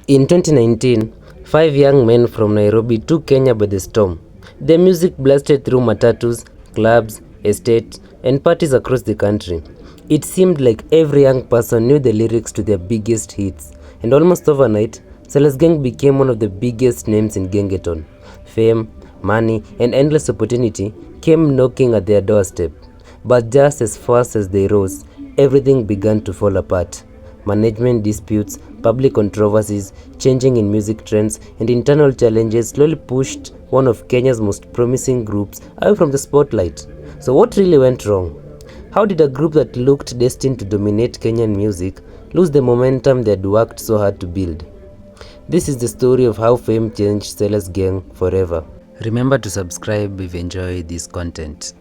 In 2019, five young men from Nairobi took Kenya by the storm. Their music blasted through matatus, clubs, estates, and parties across the country. It seemed like every young person knew the lyrics to their biggest hits, and almost overnight, Silas Gang became one of the biggest names in Gengeton. Fame, money, and endless opportunity came knocking at their doorstep. But just as fast as they rose, everything began to fall apart. Management disputes, public controversies, changing in music trends, and internal challenges slowly pushed one of Kenya's most promising groups away from the spotlight. So, what really went wrong? How did a group that looked destined to dominate Kenyan music lose the momentum they had worked so hard to build? This is the story of how fame changed Silas Gang forever. Remember to subscribe if you enjoy this content.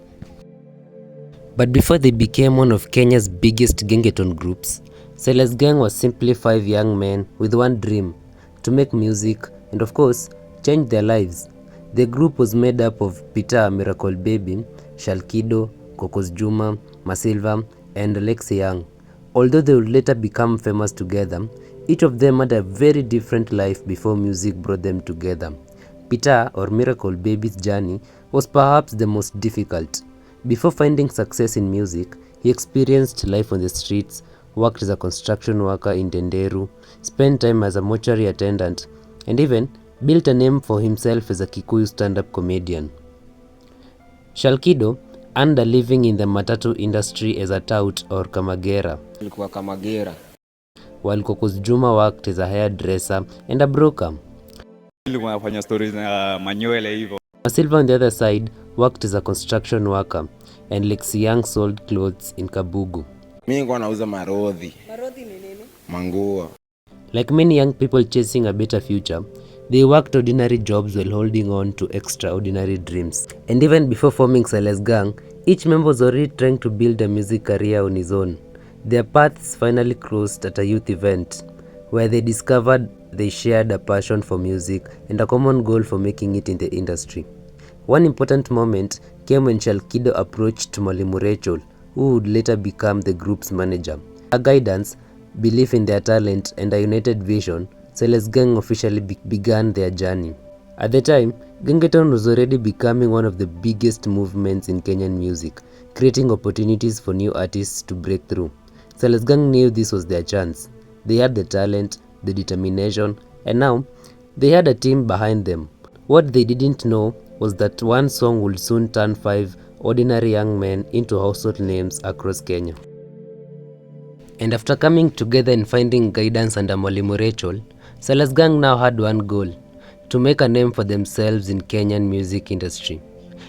But before they became one of Kenya's biggest Gengeton groups, Silas Gang was simply five young men with one dream: to make music and, of course, change their lives. The group was made up of Peter Miracle Baby, Shalkido, Kokos Juma, Masilva, and Lexi Young. Although they would later become famous together, each of them had a very different life before music brought them together. Peter, or Miracle Baby's journey, was perhaps the most difficult. Before finding success in music, he experienced life on the streets, worked as a construction worker in Tenderu, spent time as a mortuary attendant, and even built a name for himself as a Kikuyu stand-up comedian. Shalkido earned a living in the matatu industry as a tout or kamagera, while Kokos Juma worked as a hairdresser and a broker. Masilva, on the other side, worked as a construction worker, and Lexi Young sold clothes in Kabugu. Manguo. Like many young people chasing a better future, they worked ordinary jobs while holding on to extraordinary dreams. And even before forming Silas Gang, each member was already trying to build a music career on his own. Their paths finally crossed at a youth event, where they discovered they shared a passion for music and a common goal for making it in the industry. One important moment came when Shalkido approached Mwalimu Rachel, who would later become the group's manager. Her guidance, belief in their talent, and a united vision, Silas Gang officially began their journey. At the time, Gengeton was already becoming one of the biggest movements in Kenyan music, creating opportunities for new artists to break through. Silas Gang knew this was their chance. They had the talent, the determination, and now they had a team behind them. What they didn't know was that one song would soon turn five ordinary young men into household names across Kenya. And after coming together and finding guidance under Mwalimu Rachel, Silas Gang now had one goal: to make a name for themselves in Kenyan music industry.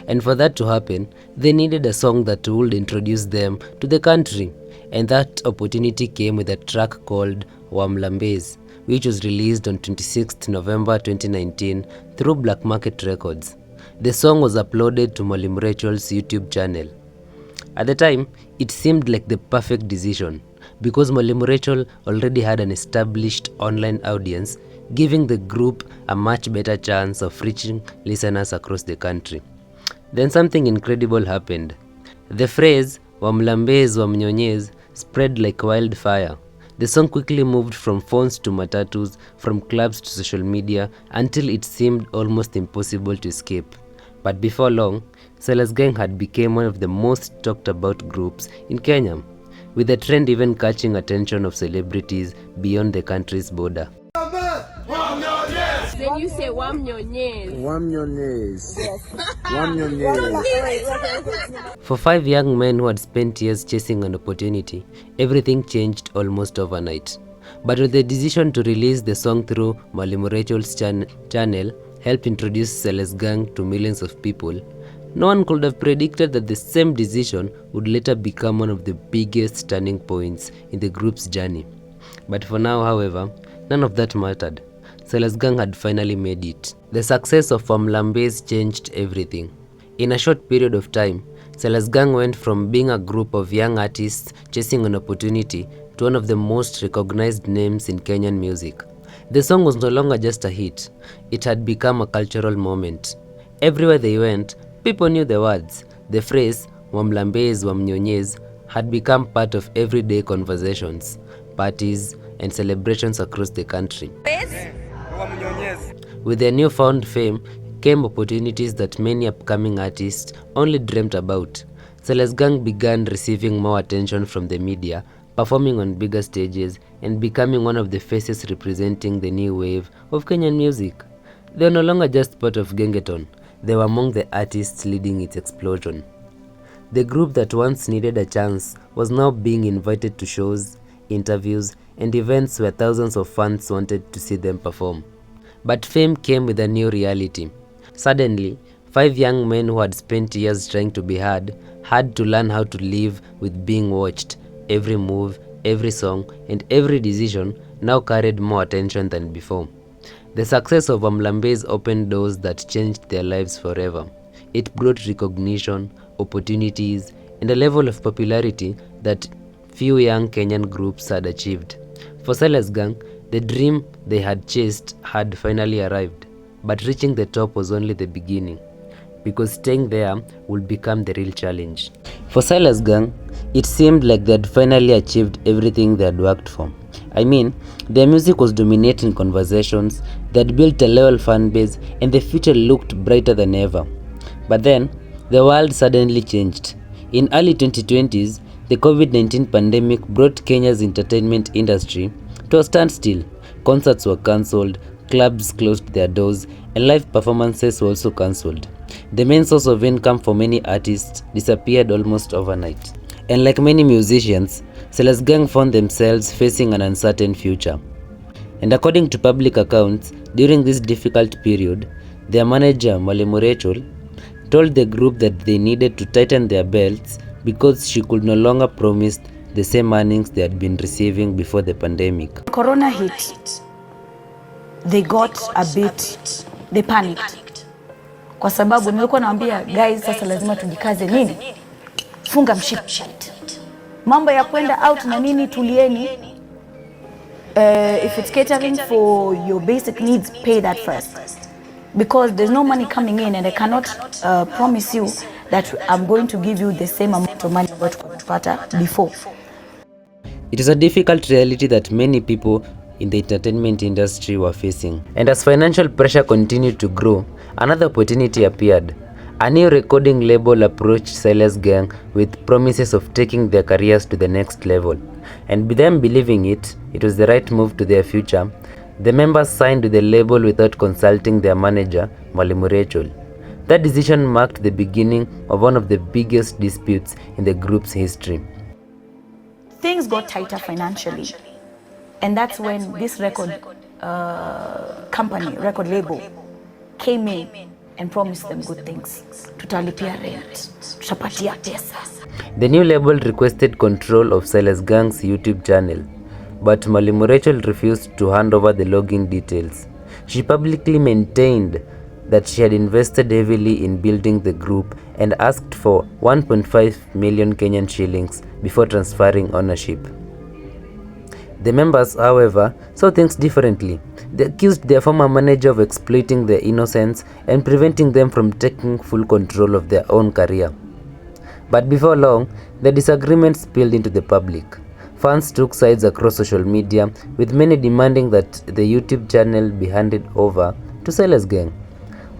And for that to happen, they needed a song that would introduce them to the country. And that opportunity came with a track called Wamlambez, which was released on 26th November 2019 through Black Market Records. The song was uploaded to Mwalimu Rachel's YouTube channel. At the time, it seemed like the perfect decision, because Mwalimu Rachel already had an established online audience, giving the group a much better chance of reaching listeners across the country. Then something incredible happened. The phrase Wamlambez Wamnyonyez spread like wildfire. The song quickly moved from phones to matatus, from clubs to social media, until it seemed almost impossible to escape. But before long, Silas Gang had become one of the most talked about groups in Kenya, with the trend even catching attention of celebrities beyond the country's border. Then you say Wamnyonyez. Wamnyonyez. Yes. Wamnyonyez. For five young men who had spent years chasing an opportunity, everything changed almost overnight. But with the decision to release the song through Mwalimu Rachel's channel helped introduce Silas Gang to millions of people, no one could have predicted that the same decision would later become one of the biggest turning points in the group's journey. But for now, however, none of that mattered. Silas Gang had finally made it. The success of Wamlambez changed everything. In a short period of time, Silas Gang went from being a group of young artists chasing an opportunity to one of the most recognized names in Kenyan music. The song was no longer just a hit, it had become a cultural moment. Everywhere they went, people knew the words. The phrase Wamlambez Wamnyonyez had become part of everyday conversations, parties, and celebrations across the country. With their newfound fame came opportunities that many upcoming artists only dreamt about. Celeste Gang began receiving more attention from the media, performing on bigger stages, and becoming one of the faces representing the new wave of Kenyan music. They were no longer just part of Gengeton, they were among the artists leading its explosion. The group that once needed a chance was now being invited to shows, interviews, and events where thousands of fans wanted to see them perform. But fame came with a new reality. Suddenly, 5 young men who had spent years trying to be heard had to learn how to live with being watched. Every move, every song, and every decision now carried more attention than before. The success of Wamlambez opened doors that changed their lives forever. It brought recognition, opportunities, and a level of popularity that few young Kenyan groups had achieved. For Celeste Gang, the dream they had chased had finally arrived, but reaching the top was only the beginning, because staying there would become the real challenge. For Celeste Gang, it seemed like they had finally achieved everything they had worked for. I mean, their music was dominating conversations, they had built a loyal fan base, and the future looked brighter than ever. But then, the world suddenly changed. In early 2020s, the COVID-19 pandemic brought Kenya's entertainment industry to a standstill. Concerts were cancelled, clubs closed their doors, and live performances were also cancelled. The main source of income for many artists disappeared almost overnight. And like many musicians, Celeste Gang found themselves facing an uncertain future. And according to public accounts, during this difficult period, their manager, Mwalimu Rachel, told the group that they needed to tighten their belts because she could no longer promise the same earnings they had been receiving before the pandemic. Corona hit. They got a bit, they panicked. Kwa sababu nilikuwa naambia guys, sasa lazima tujikaze nini? Funga mshipi. Mambo ya kwenda out na nini tulieni. If it's catering for your basic needs, pay that first. Because there's no money coming in and I cannot promise you that I'm going to give you the same amount of money that before. It is a difficult reality that many people in the entertainment industry were facing. And as financial pressure continued to grow, another opportunity appeared. A new recording label approached Celeste Gang with promises of taking their careers to the next level. And with them believing it was the right move to their future, the members signed with the label without consulting their manager, Mwalimu Rachel. That decision marked the beginning of one of the biggest disputes in the group's history. Things got tighter financially, and that's when this record company, record label, came in and promised them good things. Tutalipia rent, tutapatia pesa. The new label requested control of Celeste Gang's YouTube channel, but Mwalimu Rachel refused to hand over the login details. She publicly maintained that she had invested heavily in building the group and asked for 1.5 million Kenyan shillings before transferring ownership. The members, however, saw things differently. They accused their former manager of exploiting their innocence and preventing them from taking full control of their own career. But before long, the disagreement spilled into the public. Fans took sides across social media, with many demanding that the YouTube channel be handed over to Celeste Gang.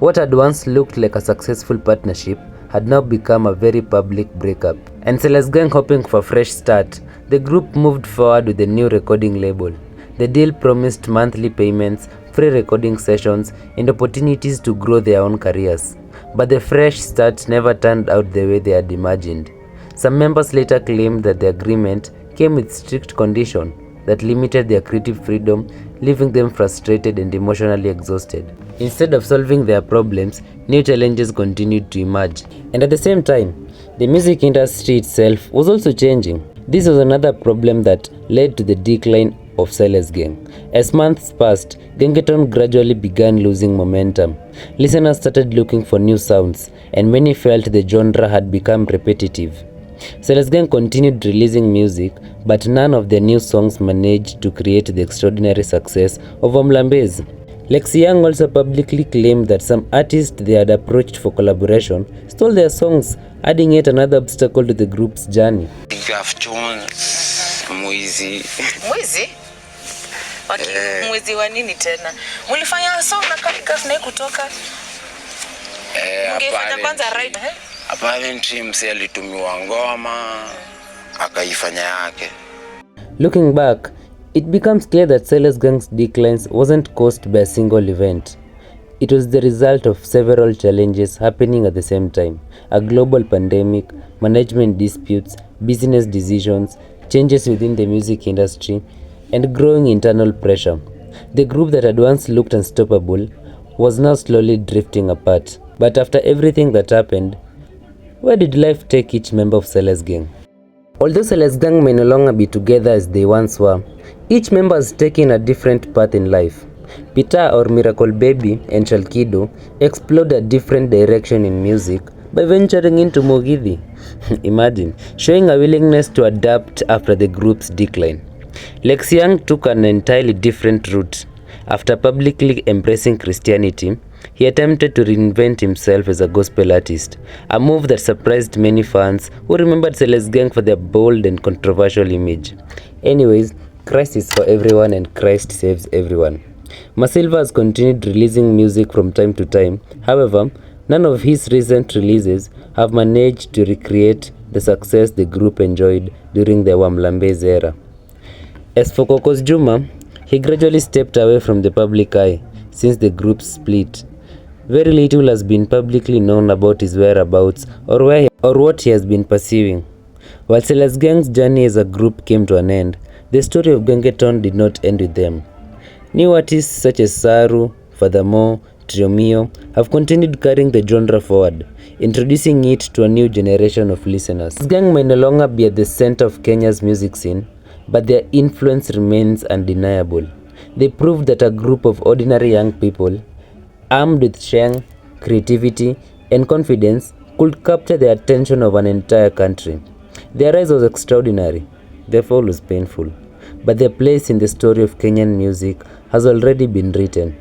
What had once looked like a successful partnership had now become a very public breakup. And Celeste Gang, hoping for a fresh start, the group moved forward with a new recording label. The deal promised monthly payments, free recording sessions, and opportunities to grow their own careers. But the fresh start never turned out the way they had imagined. Some members later claimed that the agreement came with strict conditions that limited their creative freedom, leaving them frustrated and emotionally exhausted. Instead of solving their problems, new challenges continued to emerge. And at the same time, the music industry itself was also changing. This was another problem that led to the decline of Celeste Gang. As months passed, Gengeton gradually began losing momentum. Listeners started looking for new sounds, and many felt the genre had become repetitive. Celeste Gang continued releasing music, but none of their new songs managed to create the extraordinary success of Wamlambez. Lexi Young also publicly claimed that some artists they had approached for collaboration stole their songs, adding yet another obstacle to the group's journey. Mwizi. Mwezi wa nini tena? Mulifanya song na Kalikas na kutoka? Mngefanya kwanza right Apparently mse alitumiwa ngoma akaifanya yake. Looking back, it becomes clear that Silas Gang's declines wasn't caused by a single event. It was the result of several challenges happening at the same time: a global pandemic, management disputes, business decisions, changes within the music industry, and growing internal pressure. The group that had once looked unstoppable was now slowly drifting apart. But after everything that happened, where did life take each member of Silas Gang? Although Silas Gang may no longer be together as they once were, each member has taken a different path in life. Peter, or Miracle Baby, and Shalkido explored a different direction in music by venturing into Mogidhi. Imagine, showing a willingness to adapt after the group's decline. Lex Young took an entirely different route. After publicly embracing Christianity, he attempted to reinvent himself as a gospel artist, a move that surprised many fans who remembered Silas Gang for their bold and controversial image. Anyways, Christ is for everyone and Christ saves everyone. Masilva has continued releasing music from time to time. However, none of his recent releases have managed to recreate the success the group enjoyed during the Wamlambez era. As for Kokos Juma, he gradually stepped away from the public eye since the group split. Very little has been publicly known about his whereabouts or what he has been pursuing. While Silas Gang's journey as a group came to an end, the story of Gengeton did not end with them. New artists such as Saru, Furthermore, Triomio have continued carrying the genre forward, introducing it to a new generation of listeners. Silas Gang may no longer be at the center of Kenya's music scene, but their influence remains undeniable. They proved that a group of ordinary young people, armed with sheng, creativity, and confidence, could capture the attention of an entire country. Their rise was extraordinary, their fall was painful, but their place in the story of Kenyan music has already been written.